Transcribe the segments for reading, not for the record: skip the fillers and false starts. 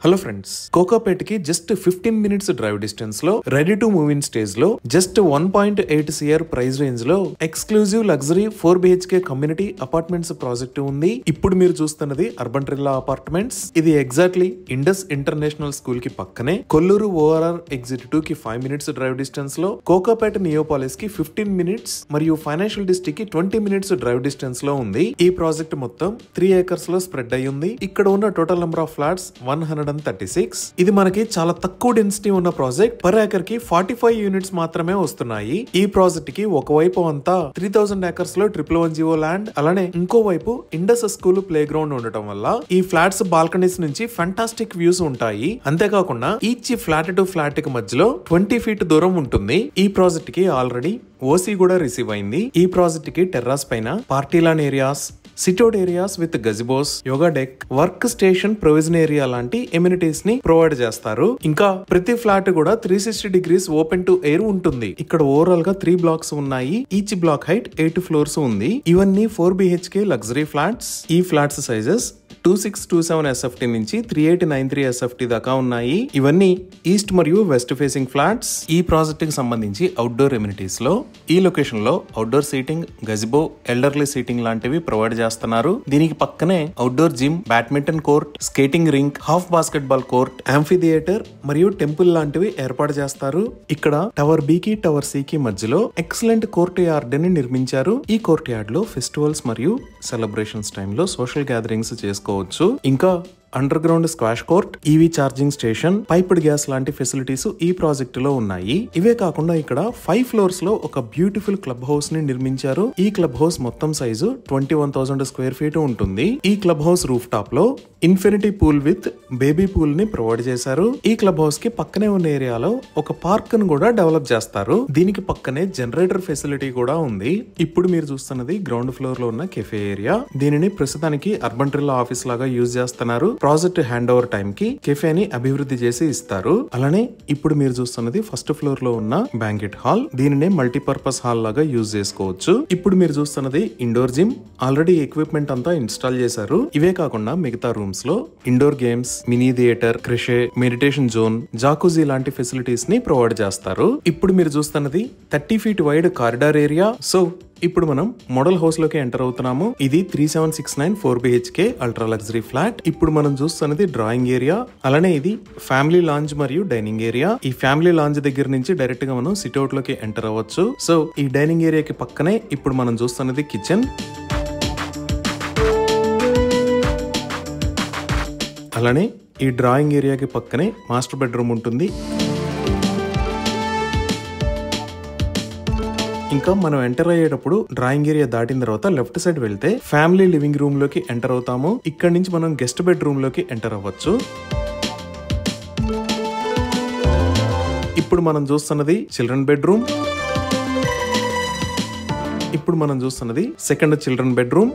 Hello friends, కోకాపేటకి just 15 minutes drive distance లో ready to move in stage లో just 1.8 CR price range లో exclusive luxury 4 BHK community apartments project ఉంది. ఇప్పుడు మీరు చూస్తున్నది అర్బన్ ట్రిల్లా అపార్ట్మెంట్స్. ఇది ఎగ్జాక్ట్లీ ఇండస్ ఇంటర్నేషనల్ స్కూల్ కి పక్కనే కొల్లూరు ORR ఎగ్జిట్ 2 కి 5 మినిట్స్ డ్రైవ్ డిస్టెన్స్ లో, కోకాపేట నియోపాలిస్ కి 15 మినిట్స్ మరియు ఫైనాన్షియల్ డిస్ట్రిక్ట్ కి 20 మినిట్స్ డ్రైవ్ డిస్టెన్స్ లో ఉంది. ఈ ప్రాజెక్ట్ మొత్తం 3 acres లో స్ప్రెడ్ అయ్యి ఉంది. ఇక్కడ ఉన్న టోటల్ నెంబర్ ఆఫ్ ఫ్లాట్స్ 136. ఇది మనకి చాలా తక్కువ డెన్సిటీ ఉన్న ప్రాజెక్ట్. పర్ ఏకర్ కి 45 యూనిట్స్ మాత్రమే వస్తున్నాయి. ఈ ప్రాజెక్ట్ కి ఒకవైపు అంతా 3000 acres లో 111 ల్యాండ్, అలానే ఇంకో వైపు ఇండస్ స్కూల్ ప్లే గ్రౌండ్ ఉండటం వల్ల ఈ ఫ్లాట్స్ బాల్కనీస్ నుంచి ఫంటాస్టిక్ వ్యూస్ ఉంటాయి. అంతేకాకుండా ఈచ్ ఫ్లాట్ టు ఫ్లాట్ కి మధ్యలో 20 feet దూరం ఉంటుంది. ఈ ప్రాజెక్ట్ కి ఆల్రెడీ ఓసీ కూడా రిసీవ్ అయింది. ఈ ప్రాజెక్ట్ కి టెర్రాస్ పైన party lawn areas, sit out areas with gazebos, yoga deck, work station, provision area లాంటి ఎమ్యూనిటీస్ ని ప్రొవైడ్ చేస్తారు. ఇంకా ప్రతి ఫ్లాట్ కూడా 360 degrees ఓపెన్ టు ఎయిర్ ఉంటుంది. ఇక్కడ ఓవరాల్ గా 3 blocks ఉన్నాయి. ఈచ్ బ్లాక్ హైట్ 8 floors ఉంది. ఇవన్నీ 4 BHK లగ్జరీ ఫ్లాట్స్. ఈ ఫ్లాట్స్ సైజెస్ 2627 SFT నుంచి 3893 SFT దాకా ఉన్నాయి. ఇవన్నీ ఈస్ట్ మరియు వెస్ట్ ఫేసింగ్ ఫ్లాట్స్. ఈ ప్రాజెక్ట్ కి సంబంధించి అవుట్డోర్ ఎమ్యూనిటీస్ లో ఈ లొకేషన్ లో అవుట్డోర్ సీటింగ్, గజిబో, ఎల్డర్లీ సీటింగ్ లాంటివి ప్రొవైడ్ చేస్తున్నారు. దీనికి పక్కనే outdoor gym, badminton court, skating rink, half basketball court, amphi theatre మరియు టెంపుల్ లాంటివి ఏర్పాటు చేస్తారు. ఇక్కడ టవర్ బి కి టవర్ సి కి మధ్యలో ఎక్సలెంట్ కోర్ట్ యార్డ్ ని నిర్మించారు. ఈ కోర్ట్ యార్డ్ లో ఫెస్టివల్స్ మరియు సెలబ్రేషన్స్ టైంలో సోషల్ గ్యాదరింగ్స్ చేసుకోవచ్చు. ఇంకా under ground squash court, EV charging station, piped gas లాంటి ఫెసిలిటీస్ ఈ ప్రాజెక్ట్ లో ఉన్నాయి. ఇవే కాకుండా ఇక్కడ 5 floors లో ఒక బ్యూటిఫుల్ క్లబ్ హౌస్ ని నిర్మించారు. ఈ క్లబ్ హౌస్ మొత్తం సైజు 21,000 square feet ఉంటుంది. ఈ క్లబ్ హౌస్ రూఫ్ టాప్ లో infinity pool with baby pool ని ప్రొవైడ్ చేశారు. ఈ క్లబ్ హౌస్ కి పక్కనే ఉన్న ఏరియాలో ఒక పార్క్ ను కూడా డెవలప్ చేస్తారు. దీనికి పక్కనే జనరేటర్ ఫెసిలిటీ కూడా ఉంది. ఇప్పుడు మీరు చూస్తున్నది గ్రౌండ్ ఫ్లోర్ లో ఉన్న కెఫే ఏరియా. దీనిని ప్రస్తుతానికి అర్బన్ ట్రిల్లా ఆఫీస్ లాగా యూజ్ చేస్తున్నారు. ప్రాజెక్ట్ హ్యాండ్ ఓవర్ టైం కి కెఫేని అభివృద్ధి చేసి ఇస్తారు. అలానే ఇప్పుడు మీరు చూస్తున్నది ఫస్ట్ ఫ్లోర్ లో ఉన్న బ్యాంకెట్ హాల్. దీనినే మల్టీపర్పస్ హాల్ లాగా యూజ్ చేసుకోవచ్చు. ఇప్పుడు మీరు చూస్తున్నది ఇండోర్ జిమ్. ఆల్రెడీ ఎక్విప్మెంట్ అంతా ఇన్స్టాల్ చేశారు. ఇవే కాకుండా మిగతా రూమ్స్ లో indoor games, mini theatre, crèche, meditation zone, jacuzzi లాంటి ఫెసిలిటీస్ ని ప్రొవైడ్ చేస్తారు. ఇప్పుడు మీరు చూస్తున్నది 30 feet wide corridor area. So ఇప్పుడు మనం మోడల్ హౌస్ లోకి ఎంటర్ అవుతున్నాము. ఇది 3769 4 BHK అల్ట్రా లగ్జరీ ఫ్లాట్. ఇప్పుడు మనం చూస్తున్నది డ్రాయింగ్ ఏరియా. అలానే ఇది ఫ్యామిలీ లాంజ్ మరియు డైనింగ్ ఏరియా. ఈ ఫ్యామిలీ లాంజ్ దగ్గర నుంచి డైరెక్ట్ గా మనం సిట్అవుట్ లోకి ఎంటర్ అవ్వచ్చు. సో ఈ డైనింగ్ ఏరియాకి పక్కనే ఇప్పుడు మనం చూస్తున్నది కిచెన్. అలానే ఈ డ్రాయింగ్ ఏరియాకి పక్కనే మాస్టర్ బెడ్రూమ్ ఉంటుంది. ఇంకా మనం ఎంటర్ అయ్యేటప్పుడు డ్రాయింగ్ ఏరియా దాటిన తర్వాత లెఫ్ట్ సైడ్ వెళ్తే ఫ్యామిలీ లివింగ్ రూమ్ లోకి ఎంటర్ అవుతాము. ఇక్కడ నుంచి మనం గెస్ట్ బెడ్రూమ్ లోకి ఎంటర్ అవ్వచ్చు. ఇప్పుడు మనం చూస్తున్నది చిల్డ్రన్ బెడ్రూమ్. ఇప్పుడు మనం చూస్తున్నది సెకండ్ చిల్డ్రన్ బెడ్రూమ్.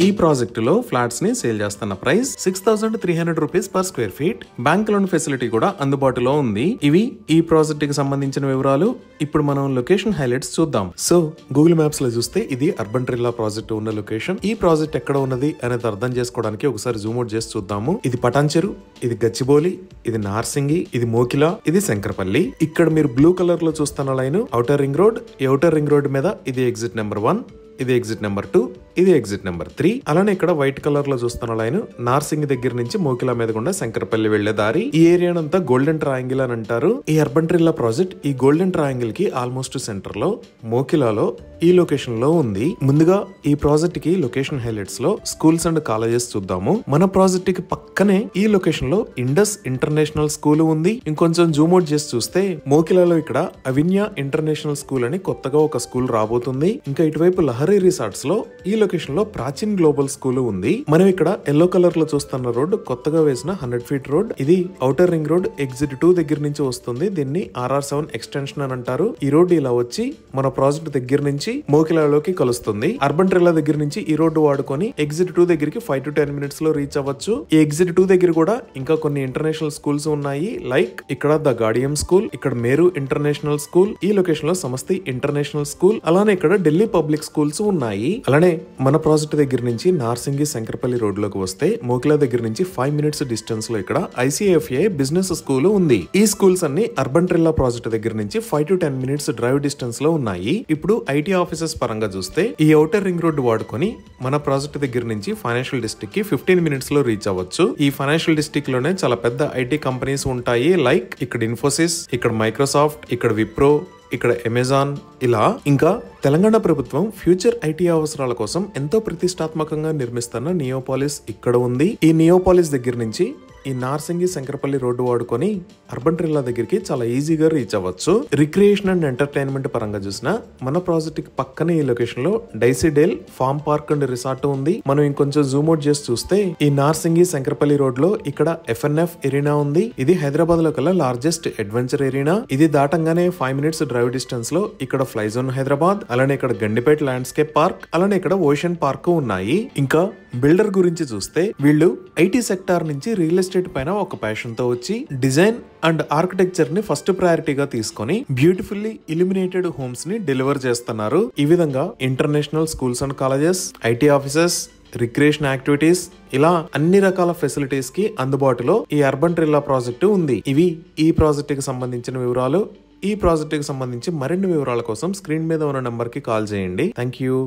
ఈ ప్రాజెక్ట్ లో ఫ్లాట్స్ ని సేల్ చేస్తున్న price 6,300 rupees per square feet. Bank loan facility కూడా అందుబాటులో ఉంది. ఇవి ఈ ప్రాజెక్ట్ కి సంబంధించిన వివరాలు. ఇప్పుడు మనం లొకేషన్ హైలైట్స్ చూద్దాం. సో గూగుల్ మ్యాప్స్ లో చూస్తే ఇది అర్బన్ ట్రిల్లా ప్రాజెక్ట్ ఉన్న లొకేషన్. ఈ ప్రాజెక్ట్ ఎక్కడ ఉన్నది అనేది అర్థం చేసుకోవడానికి ఒకసారి జూమ్ అవుట్ చేసి చూద్దాము. ఇది పటాన్చెరు, ఇది గచ్చిబౌలి, ఇది నార్సింగి, ఇది మోకిలా, ఇది శంకరపల్లి. ఇక్కడ మీరు బ్లూ కలర్ లో చూస్తున్న లైన్ ఔటర్ రింగ్ రోడ్. ఈ ఔటర్ రింగ్ రోడ్ మీద ఇది ఎగ్జిట్ నెంబర్ 1, ఇది ఎగ్జిట్ నెంబర్ 2, ఇది ఎగ్జిట్ నెంబర్ 3. అలానే ఇక్కడ వైట్ కలర్ లో చూస్తున్న లైన్ నార్సింగ్ దగ్గర నుంచి మోకిలా మీద గుండా శంకరపల్లి వెళ్లే దారి. ఈ ఏరియానంతా గోల్డెన్ ట్రయాంగిల్ అని అంటారు. ఈ అర్బన్ ట్రిల్లా ప్రాజెక్ట్ ఈ గోల్డెన్ ట్రయాంగిల్ కి ఆల్మోస్ట్ సెంటర్ లో మోకిలాలో ఈ లొకేషన్ లో ఉంది. ముందుగా ఈ ప్రాజెక్ట్ కి లొకేషన్ హైలైట్స్ లో స్కూల్స్ అండ్ కాలేజెస్ చూద్దాము. మన ప్రాజెక్ట్ కి పక్కనే ఈ లొకేషన్ లో ఇండస్ ఇంటర్నేషనల్ స్కూల్ ఉంది. ఇంకొంచెం జూమ్ అవుట్ చేసి చూస్తే మోకిలాలో ఇక్కడ అవిన్యా ఇంటర్నేషనల్ స్కూల్ అని కొత్తగా ఒక స్కూల్ రాబోతుంది. ఇంకా ఇటువైపు లహరి రిసార్ట్స్ లో ఈ లొకేషన్ లో ప్రాచీన్ గ్లోబల్ స్కూల్ ఉంది. మనం ఇక్కడ ఎల్లో కలర్ లో చూస్తున్న రోడ్ కొత్తగా వేసిన 100 feet రోడ్. ఇది ఔటర్ రింగ్ రోడ్ ఎగ్జిట్ 2 దగ్గర నుంచి వస్తుంది. దీన్ని RR7 ఎక్స్టెన్షన్ అని అంటారు. ఈ రోడ్ ఇలా వచ్చి మన ప్రాజెక్ట్ దగ్గర నుంచి మోకిలాలోకి కలుస్తుంది. అర్బన్ ట్రిల్లా దగ్గర నుంచి ఈ రోడ్డు వాడుకొని ఎగ్జిట్ 2 దగ్గరికి 5 to 10 minutes లో రీచ్ అవ్వచ్చు. ఈ ఎగ్జిట్ 2 దగ్గర కూడా ఇంకా కొన్ని ఇంటర్నేషనల్ స్కూల్స్ ఉన్నాయి. లైక్ ఇక్కడ ద గార్డియం స్కూల్, ఇక్కడ మేరు ఇంటర్నేషనల్ స్కూల్, ఈ లొకేషన్ లో సమస్తి ఇంటర్నేషనల్ స్కూల్, అలానే ఇక్కడ ఢిల్లీ పబ్లిక్ స్కూల్స్ ఉన్నాయి. అలానే మన ప్రాజెక్ట్ దగ్గర నుంచి నార్సింగి శంకరపల్లి రోడ్ లోకి వస్తే మోకిలా దగ్గర నుంచి 5 మినిట్స్ డిస్టెన్స్ లో ఇక్కడ ICFA బిజినెస్ స్కూల్ ఉంది. ఈ స్కూల్స్ అన్ని అర్బన్ ట్రిల్లా ప్రాజెక్ట్ దగ్గర నుంచి 5 to 10 మినిట్స్ డ్రైవ్ డిస్టెన్స్ లో ఉన్నాయి. ఇప్పుడు IT ఆఫీసెస్ పరంగా చూస్తే ఈ ఔటర్ రింగ్ రోడ్ వాడుకొని మన ప్రాజెక్ట్ దగ్గర నుంచి ఫైనాన్షియల్ డిస్ట్రిక్ట్ కి 15 మినిట్స్ లో రీచ్ అవ్వచ్చు. ఈ ఫైనాన్షియల్ డిస్ట్రిక్ట్ లోనే చాలా పెద్ద IT కంపెనీస్ ఉంటాయి. లైక్ ఇక్కడ ఇన్ఫోసిస్, ఇక్కడ మైక్రోసాఫ్ట్, ఇక్కడ విప్రో, ఇక్కడ అమెజాన్, ఇలా ఇంకా తెలంగాణ ప్రభుత్వం ఫ్యూచర్ IT అవసరాల కోసం ఎంతో ప్రతిష్టాత్మకంగా నిర్మిస్తున్న నియోపాలిస్ ఇక్కడ ఉంది. ఈ నియోపాలిస్ దగ్గర నుంచి ఈ నార్సింగి శంకరపల్లి రోడ్డు వాడుకొని అర్బన్ ట్రిల్లా దగ్గరికి చాలా ఈజీగా రీచ్ అవ్వచ్చు. రిక్రియేషన్ అండ్ ఎంటర్టైన్మెంట్ పరంగా చూసినా మన ప్రాజెక్ట్ కి పక్కనే ఈ లొకేషన్ లో డైసీడేల్ ఫార్మ్ పార్క్ అండ్ రిసార్ట్ ఉంది. మనం ఇంకొంచెం జూమ్ అవుట్ చేసి చూస్తే ఈ నార్సింగి శంకరపల్లి రోడ్ లో ఇక్కడ FNF ఎరీనా ఉంది. ఇది హైదరాబాద్ లో కల్లా లార్జెస్ట్ అడ్వెంచర్ ఎరీనా. ఇది దాటంగానే 5 మినిట్స్ డ్రైవ్ డిస్టెన్స్ లో ఇక్కడ ఫ్లై జోన్ హైదరాబాద్, అలానే ఇక్కడ గండిపేట ల్యాండ్స్కేప్ పార్క్, అలానే ఇక్కడ ఓషన్ పార్క్ ఉన్నాయి. ఇంకా బిల్డర్ గురించి చూస్తే వీళ్ళు IT సెక్టార్ నుంచి రియల్ ఎస్టేట్ పైన ఒక ప్యాషన్ తో వచ్చి డిజైన్ అండ్ ఆర్కిటెక్చర్ ని ఫస్ట్ ప్రయారిటీగా తీసుకొని బ్యూటిఫుల్లీ ఇల్యూమినేటెడ్ హోమ్స్ ని డెలివర్ చేస్తున్నారు. ఈ విధంగా international schools and colleges, IT offices, recreation activities, ఇలా అన్ని రకాల ఫెసిలిటీస్ కి అందుబాటులో ఈ అర్బన్ ట్రిల్లా ప్రాజెక్టు ఉంది. ఇవి ఈ ప్రాజెక్ట్ కి సంబంధించిన వివరాలు. ఈ ప్రాజెక్ట్ కి సంబంధించి మరిన్ని వివరాల కోసం స్క్రీన్ మీద ఉన్న నంబర్ కి కాల్ చేయండి. Thank you.